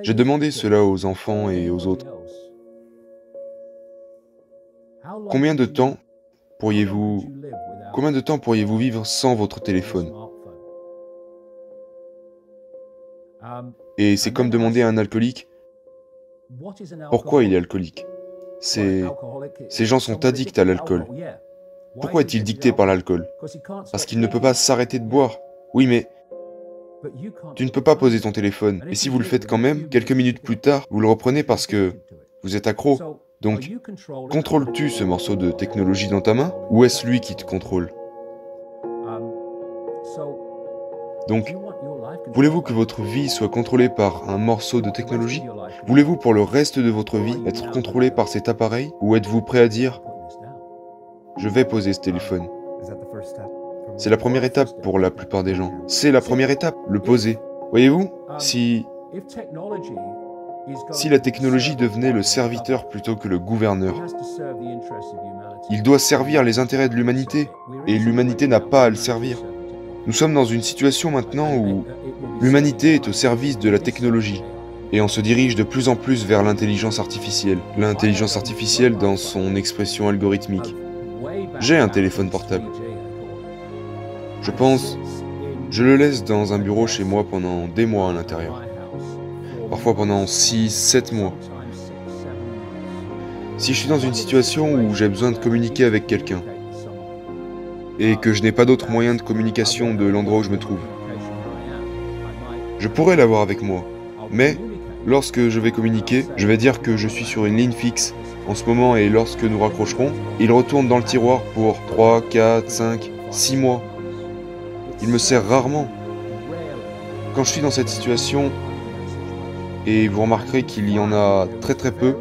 J'ai demandé cela aux enfants et aux autres. Combien de temps pourriez-vous combien de temps pourriez-vous vivre sans votre téléphone? Et c'est comme demander à un alcoolique pourquoi il est alcoolique. Ces gens sont addicts à l'alcool. Pourquoi est-il dicté par l'alcool? Parce qu'il ne peut pas s'arrêter de boire. Oui, mais tu ne peux pas poser ton téléphone. Et si vous le faites quand même, quelques minutes plus tard, vous le reprenez parce que vous êtes accro. Donc, contrôles-tu ce morceau de technologie dans ta main, ou est-ce lui qui te contrôle? Donc, voulez-vous que votre vie soit contrôlée par un morceau de technologie? Voulez-vous pour le reste de votre vie être contrôlé par cet appareil? Ou êtes-vous prêt à dire, je vais poser ce téléphone? C'est la première étape pour la plupart des gens. C'est la première étape, le poser. Voyez-vous, si la technologie devenait le serviteur plutôt que le gouverneur, il doit servir les intérêts de l'humanité, et l'humanité n'a pas à le servir. Nous sommes dans une situation maintenant où l'humanité est au service de la technologie, et on se dirige de plus en plus vers l'intelligence artificielle. L'intelligence artificielle dans son expression algorithmique. J'ai un téléphone portable. Je pense, je le laisse dans un bureau chez moi pendant des mois à l'intérieur. Parfois pendant 6, 7 mois. Si je suis dans une situation où j'ai besoin de communiquer avec quelqu'un, et que je n'ai pas d'autre moyen de communication de l'endroit où je me trouve, je pourrais l'avoir avec moi. Mais, lorsque je vais communiquer, je vais dire que je suis sur une ligne fixe en ce moment et lorsque nous raccrocherons, il retourne dans le tiroir pour 3, 4, 5, 6 mois. Il me sert rarement. Quand je suis dans cette situation, et vous remarquerez qu'il y en a très très peu,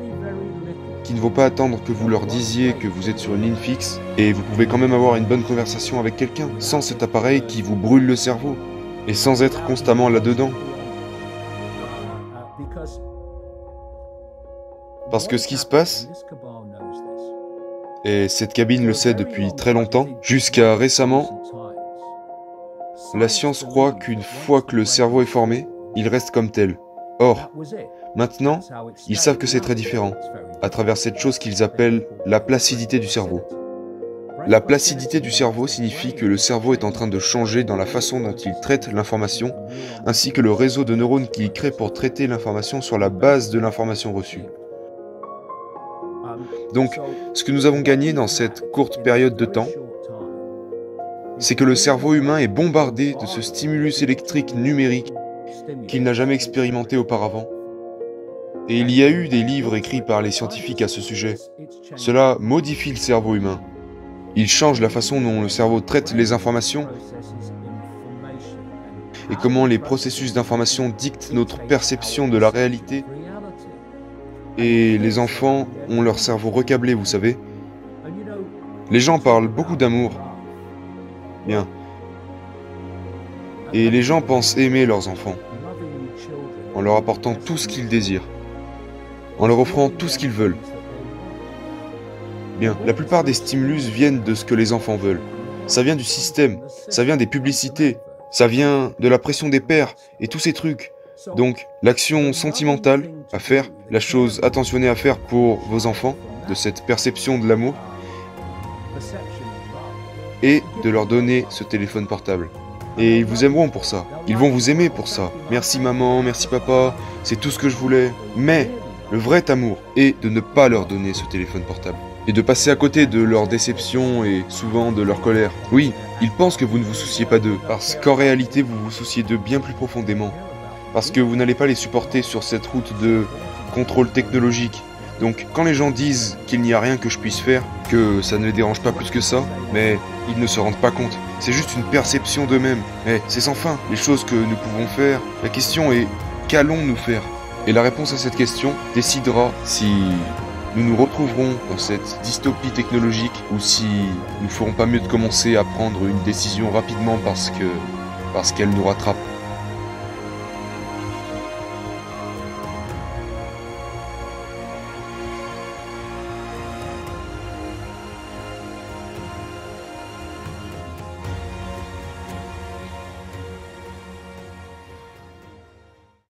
qui ne vaut pas attendre que vous leur disiez que vous êtes sur une ligne fixe, et vous pouvez quand même avoir une bonne conversation avec quelqu'un, sans cet appareil qui vous brûle le cerveau, et sans être constamment là-dedans. Parce que ce qui se passe, et cette cabine le sait depuis très longtemps, jusqu'à récemment, la science croit qu'une fois que le cerveau est formé, il reste comme tel. Or, maintenant, ils savent que c'est très différent, à travers cette chose qu'ils appellent la placidité du cerveau. La placidité du cerveau signifie que le cerveau est en train de changer dans la façon dont il traite l'information, ainsi que le réseau de neurones qu'il crée pour traiter l'information sur la base de l'information reçue. Donc, ce que nous avons gagné dans cette courte période de temps, c'est que le cerveau humain est bombardé de ce stimulus électrique numérique qu'il n'a jamais expérimenté auparavant. Et il y a eu des livres écrits par les scientifiques à ce sujet. Cela modifie le cerveau humain. Il change la façon dont le cerveau traite les informations et comment les processus d'information dictent notre perception de la réalité. Et les enfants ont leur cerveau recablé, vous savez. Les gens parlent beaucoup d'amour. Bien. Et les gens pensent aimer leurs enfants, en leur apportant tout ce qu'ils désirent, en leur offrant tout ce qu'ils veulent. Bien, la plupart des stimulus viennent de ce que les enfants veulent. Ça vient du système, ça vient des publicités, ça vient de la pression des pères et tous ces trucs. Donc, l'action sentimentale à faire, la chose attentionnée à faire pour vos enfants, de cette perception de l'amour, et de leur donner ce téléphone portable. Et ils vous aimeront pour ça. Ils vont vous aimer pour ça. Merci maman, merci papa, c'est tout ce que je voulais. Mais le vrai amour est de ne pas leur donner ce téléphone portable. Et de passer à côté de leur déception et souvent de leur colère. Oui, ils pensent que vous ne vous souciez pas d'eux, parce qu'en réalité vous vous souciez d'eux bien plus profondément. Parce que vous n'allez pas les supporter sur cette route de contrôle technologique. Donc quand les gens disent qu'il n'y a rien que je puisse faire, que ça ne les dérange pas plus que ça, mais ils ne se rendent pas compte. C'est juste une perception d'eux-mêmes. Mais c'est sans fin, les choses que nous pouvons faire. La question est, qu'allons-nous faire? Et la réponse à cette question décidera si nous nous retrouverons dans cette dystopie technologique ou si nous ferons pas mieux de commencer à prendre une décision rapidement parce qu'elle nous rattrape.